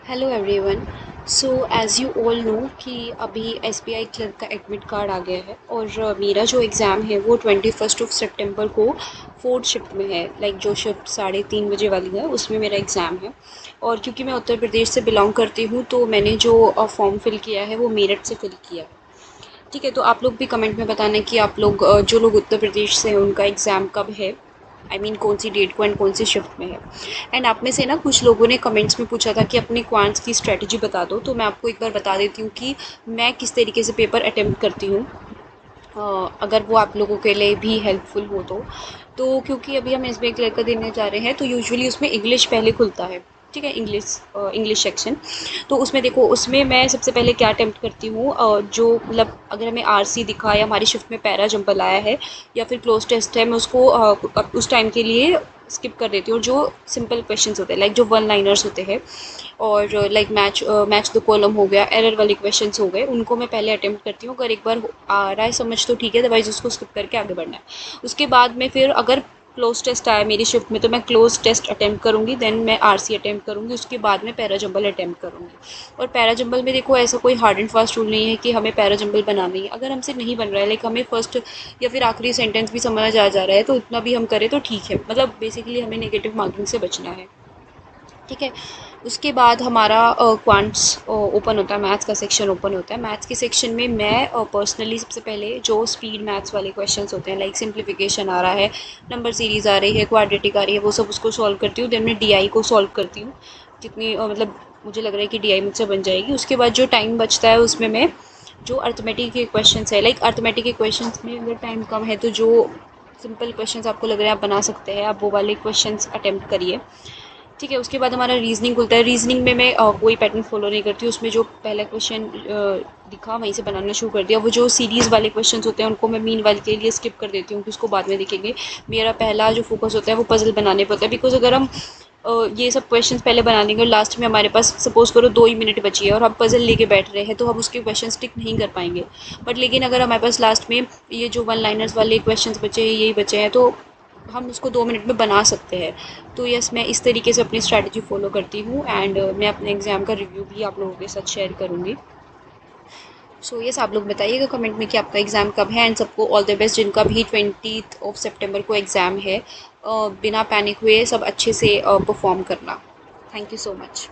Hello everyone. So as you all know कि अभी SBI clerk का एडमिट कार्ड आ गया है और मेरा जो एग्ज़ाम है वो 21 सितंबर को फोर्थ शिफ्ट में है। जो शिफ्ट 3:30 बजे वाली है उसमें मेरा एग्ज़ाम है। और क्योंकि मैं उत्तर प्रदेश से बिलोंग करती हूँ तो मैंने जो फॉर्म फिल किया है वो मेरठ से फिल किया है। ठीक है, तो आप लोग भी कमेंट में बताना कि आप लोग जो लोग उत्तर प्रदेश से हैं उनका एग्ज़ाम कब है। कौन सी डेट को एंड कौन सी शिफ्ट में है। एंड आप में से ना कुछ लोगों ने कमेंट्स में पूछा था कि अपने क्वांट्स की स्ट्रेटजी बता दो, तो मैं आपको एक बार बता देती हूँ कि मैं किस तरीके से पेपर अटेम्प्ट करती हूँ। अगर वो आप लोगों के लिए भी हेल्पफुल हो तो क्योंकि अभी हम एसबीआई क्लर्क का देने जा रहे हैं तो यूजुअली उसमें इंग्लिश पहले खुलता है। ठीक है, इंग्लिश सेक्शन। तो उसमें देखो, उसमें मैं सबसे पहले क्या अटेम्प्ट करती हूँ, जो मतलब अगर हमें आरसी दिखा या हमारी शिफ्ट में पैरा जंपल आया है या फिर क्लोज टेस्ट है, मैं उसको उस टाइम के लिए स्किप कर देती हूँ। और जो सिंपल क्वेश्चंस होते हैं, जो वन लाइनर्स होते हैं, और मैच द कॉलम हो गया, एरर वाले क्वेश्चंस हो गए, उनको मैं पहले अटेम्प्ट करती हूँ। अगर एक बार आ रहा है समझ तो ठीक है, अदरवाइज उसको स्किप करके आगे बढ़ना है। उसके बाद में फिर अगर क्लोज टेस्ट आया मेरी शिफ्ट में तो मैं क्लोज टेस्ट अटेम्प्ट करूँगी, देन मैं आरसी अटेम्प्ट करूँगी, उसके बाद मैं पैरा जंबल अटेम्प्ट करूँगी। और पैरा जंबल में देखो, ऐसा कोई हार्ड एंड फास्ट रूल नहीं है कि हमें पैरा जंबल बनाना ही है। अगर हमसे नहीं बन रहा है, हमें फर्स्ट या फिर आखिरी सेंटेंस भी समझ आ जा रहा है, तो इतना भी हम करें तो ठीक है। मतलब बेसिकली हमें नेगेटिव मार्किंग से बचना है। ठीक है, उसके बाद हमारा क्वांट्स ओपन होता है, मैथ्स का सेक्शन ओपन होता है। मैथ्स के सेक्शन में मैं पर्सनली सबसे पहले जो स्पीड मैथ्स वाले क्वेश्चंस होते हैं, सिंप्लीफिकेशन आ रहा है, नंबर सीरीज़ आ रही है, क्वाड्रेटिक आ रही है, वो सब उसको सॉल्व करती हूँ। देन मैं डीआई को सॉल्व करती हूँ, जितनी मतलब मुझे लग रहा है कि डीआई मुझसे बन जाएगी। उसके बाद जो टाइम बचता है उसमें मैं जो अर्थमेटिक के क्वेश्चंस है, अर्थमेटिक के क्वेश्चंस में अगर टाइम कम है तो जो सिंपल क्वेश्चंस आपको लग रहे हैं आप बना सकते हैं, आप वो वाले क्वेश्चंस अटेम्प्ट करिए। ठीक है, उसके बाद हमारा रीजनिंग खुलता है। रीजनिंग में मैं कोई पैटर्न फॉलो नहीं करती हूँ। उसमें जो पहला क्वेश्चन दिखा वहीं से बनाना शुरू कर दिया। वो जो सीरीज़ वाले क्वेश्चंस होते हैं उनको मैं मीन वाले के लिए स्किप कर देती हूँ कि उसको बाद में देखेंगे। मेरा पहला जो फोकस होता है वो पजल बनाने पर होता है। बिकॉज अगर हम ये सब क्वेश्चंस पहले बना लेंगे और लास्ट में हमारे पास सपोज करो 2 ही मिनट बची है और हम पजल लेके बैठ रहे हैं, तो हम उसके क्वेश्चन टिक नहीं कर पाएंगे। बट लेकिन अगर हमारे पास लास्ट में ये जो वन लाइनर्स वाले क्वेश्चंस बचे हैं, यही बचे हैं, तो हम उसको 2 मिनट में बना सकते हैं। तो यस, मैं इस तरीके से अपनी स्ट्रैटेजी फॉलो करती हूँ। एंड मैं अपने एग्ज़ाम का रिव्यू भी आप लोगों के साथ शेयर करूँगी। सो यस, आप लोग बताइएगा कमेंट में कि आपका एग्ज़ाम कब है। एंड सबको ऑल द बेस्ट जिनका भी 20 सितंबर को एग्ज़ाम है। बिना पैनिक हुए सब अच्छे से परफॉर्म करना। Thank you so much.